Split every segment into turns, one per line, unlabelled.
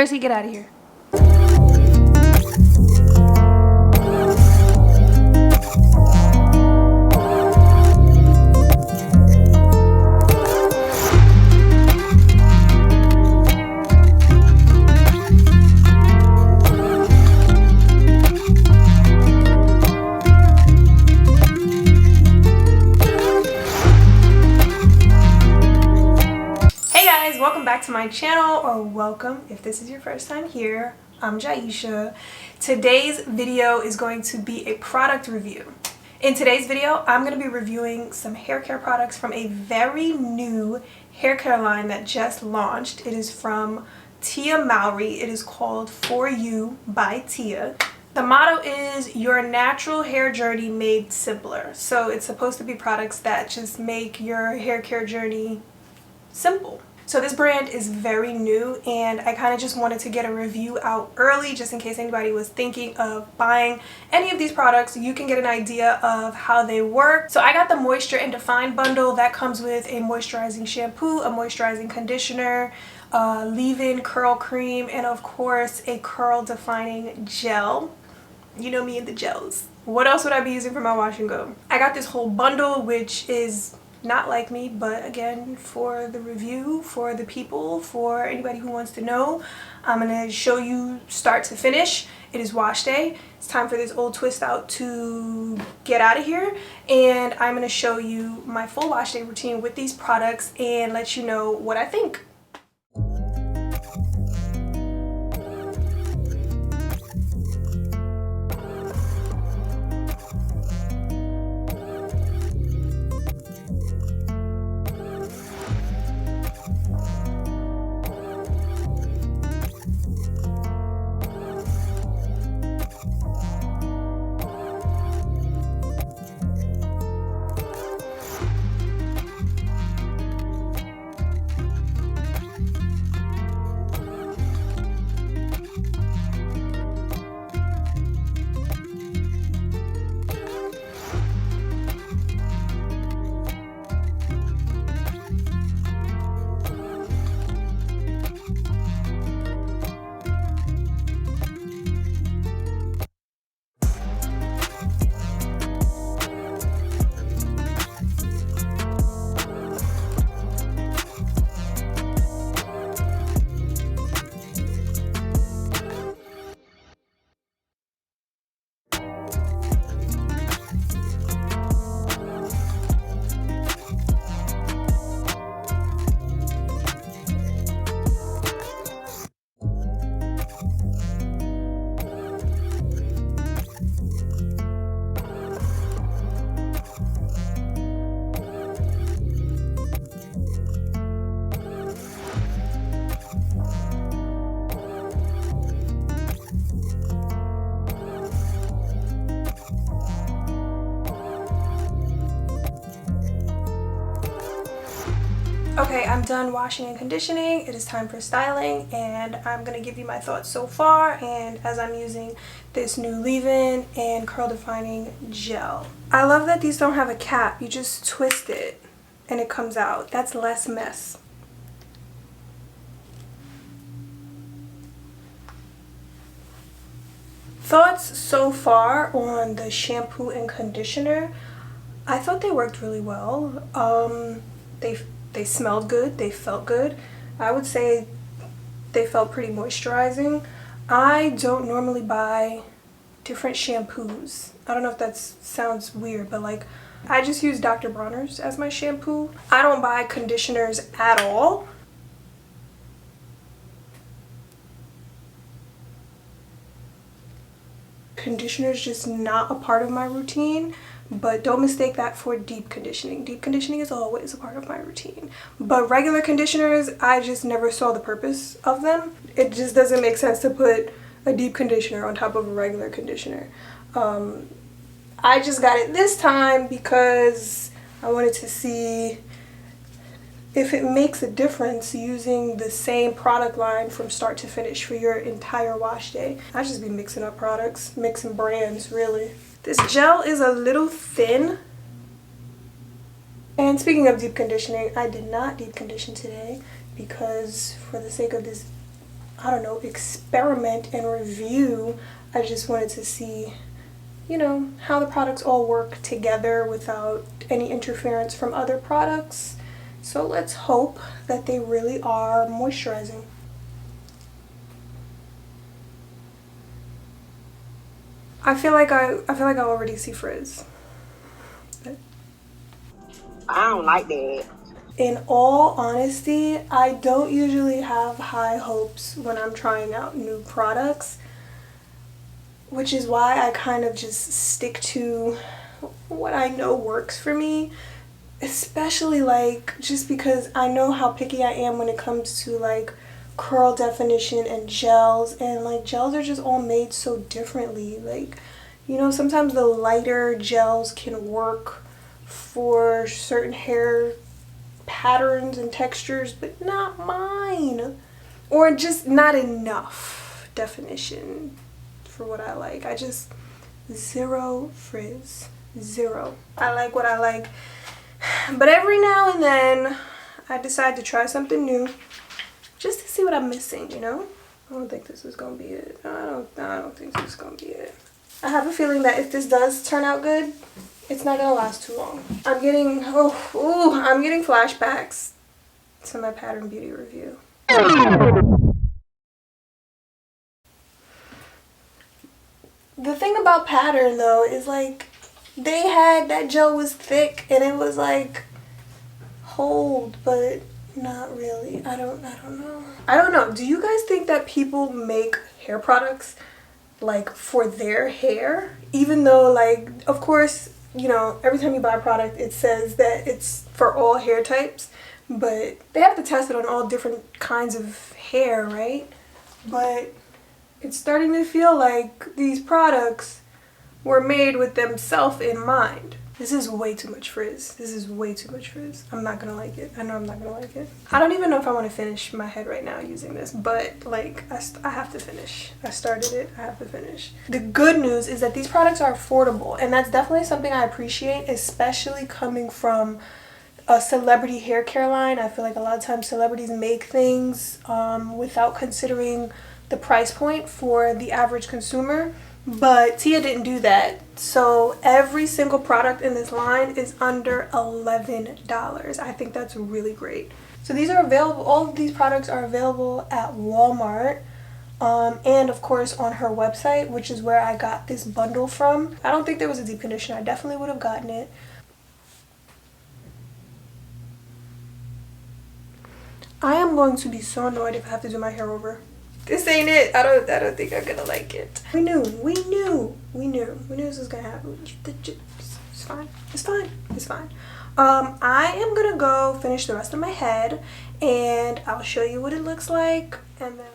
Mercy, get out of here. Welcome back to my channel, or welcome if this is your first time here. I'm Jaisha. Today's video is going to be a product review. In today's video, I'm going to be reviewing some hair care products from a very new hair care line that just launched. It is from Mowry. It is called For You by Tia. The motto is your natural hair journey made simpler. So it's supposed to be products that just make your hair care journey simple. So this brand is very new, and I kind of just wanted to get a review out early just in case anybody was thinking of buying any of these products. You can get an idea of how they work. So I got the Moisture and Define bundle that comes with a moisturizing shampoo, a moisturizing conditioner, leave-in curl cream, and of course a curl defining gel. You know me and the gels. What else would I be using for my wash and go? I got this whole bundle, which is not like me, but again, for the review, for the people, for anybody who wants to know, I'm gonna show you start to finish. It is wash day. It's time for this old twist out to get out of here, and I'm gonna show you my full wash day routine with these products and let you know what I think. Okay, I'm done washing and conditioning. It is time for styling, and I'm going to give you my thoughts so far and as I'm using this new leave-in and curl defining gel. I love that these don't have a cap. You just twist it and it comes out. That's less mess. Thoughts so far on the shampoo and conditioner. I thought they worked really well. They smelled good, they felt good. I would say they felt pretty moisturizing. I don't normally buy different shampoos. I don't know if that sounds weird, but like I just use Dr. Bronner's as my shampoo. I don't buy conditioners at all. Conditioner is just not a part of my routine, but don't mistake that for deep conditioning. Deep conditioning is always a part of my routine. But regular conditioners, I just never saw the purpose of them. It just doesn't make sense to put a deep conditioner on top of a regular conditioner. I just got it this time because I wanted to see if it makes a difference using the same product line from start to finish for your entire wash day. I just be mixing up products, mixing brands, really. This gel is a little thin. And speaking of deep conditioning, I did not deep condition today because for the sake of this I don't know, experiment and review. I just wanted to see, you know, how the products all work together without any interference from other products. So let's hope that they really are moisturizing. I feel like I already see frizz.
I don't like that.
In all honesty, I don't usually have high hopes when I'm trying out new products, which is why I kind of just stick to what I know works for me, especially like just because I know how picky I am when it comes to like curl definition and gels, and like gels are just all made so differently. Like, you know, sometimes the lighter gels can work for certain hair patterns and textures, but not mine, or just not enough definition for what I like. I just zero frizz, zero. I like what I like, but every now and then I decide to try something new just to see what I'm missing, you know. I don't think this is gonna be it. I don't think this is gonna be it. I have a feeling that if this does turn out good, it's not gonna last too long. I'm getting flashbacks to my Pattern Beauty review. The thing about Pattern though is like they had that gel was thick and it was like hold, but not really. I don't know. I don't know. Do you guys think that people make hair products like for their hair? Even though, like, of course, you know, every time you buy a product it says that it's for all hair types, but they have to test it on all different kinds of hair, right? But it's starting to feel like these products were made with themselves in mind. This is way too much frizz. This is way too much frizz. I'm not gonna like it. I know I'm not gonna like it. I don't even know if I want to finish my head right now using this, but like I have to finish. I started it. I have to finish. The good news is that these products are affordable, and that's definitely something I appreciate, especially coming from a celebrity hair care line. I feel like a lot of times celebrities make things without considering the price point for the average consumer. But Tia didn't do that. So every single product in this line is under $11. I think that's really great. So these are available, all of these products are available at Walmart. And of course on her website, which is where I got this bundle from. I don't think there was a deep conditioner. I definitely would have gotten it. I am going to be so annoyed if I have to do my hair over. This ain't it. I don't think I'm gonna like it. We knew this was gonna happen. It's fine. I am gonna go finish the rest of my head and I'll show you what it looks like, and then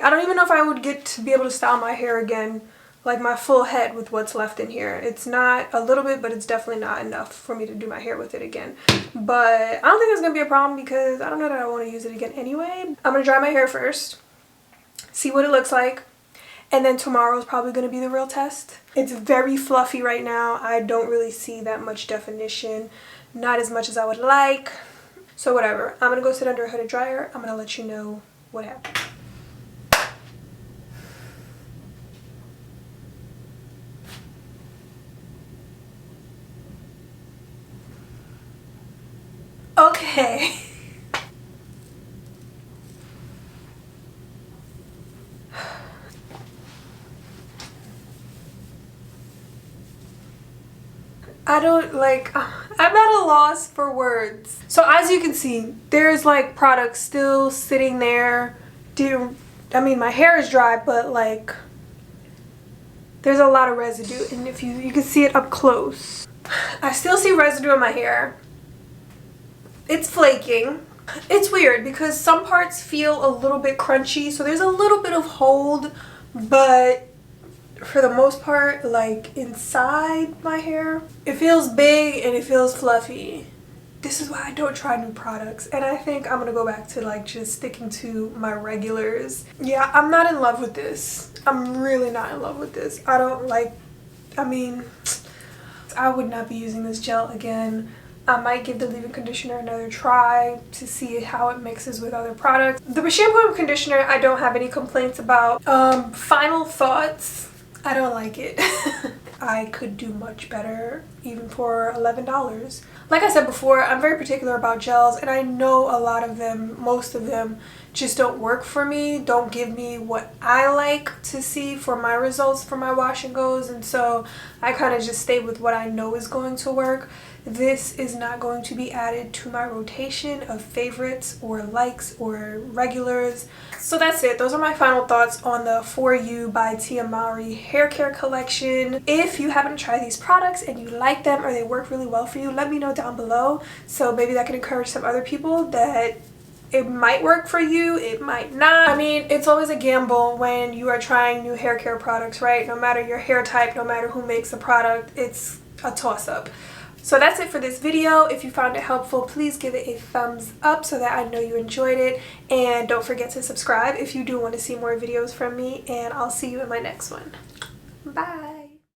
I don't even know if I would get to be able to style my hair again, like my full head, with what's left in here. It's not a little bit, but it's definitely not enough for me to do my hair with it again. But I don't think it's gonna be a problem because I don't know that I want to use it again anyway. I'm gonna dry my hair first, see what it looks like, and then tomorrow is probably gonna be the real test. It's very fluffy right now. I don't really see that much definition, not as much as I would like. So whatever, I'm gonna go sit under a hooded dryer. I'm gonna let you know what happened. Okay. I'm at a loss for words. So as you can see, there's like products still sitting there. I mean, my hair is dry, but like there's a lot of residue, and if you can see it up close. I still see residue in my hair. It's flaking. It's weird because some parts feel a little bit crunchy, so there's a little bit of hold, but for the most part, like inside my hair, it feels big and it feels fluffy. This is why I don't try new products, and I think I'm gonna go back to like just sticking to my regulars. Yeah, I'm not in love with this. I'm really not in love with this. I mean, I would not be using this gel again. I might give the leave-in conditioner another try to see how it mixes with other products. The shampoo and conditioner I don't have any complaints about. Final thoughts, I don't like it. I could do much better even for $11. Like I said before, I'm very particular about gels, and I know a lot of them, most of them, just don't work for me, don't give me what I like to see for my results for my wash and goes, and so I kind of just stay with what I know is going to work. This is not going to be added to my rotation of favorites or likes or regulars. So that's it. Those are my final thoughts on the For You by Tia Mowry hair care collection. If you haven't tried these products and you like them or they work really well for you, let me know down below. So maybe that can encourage some other people that it might work for you, it might not. I mean, it's always a gamble when you are trying new hair care products, right? No matter your hair type, no matter who makes the product, it's a toss-up. So that's it for this video. If you found it helpful, please give it a thumbs up so that I know you enjoyed it. And don't forget to subscribe if you do want to see more videos from me. And I'll see you in my next one. Bye.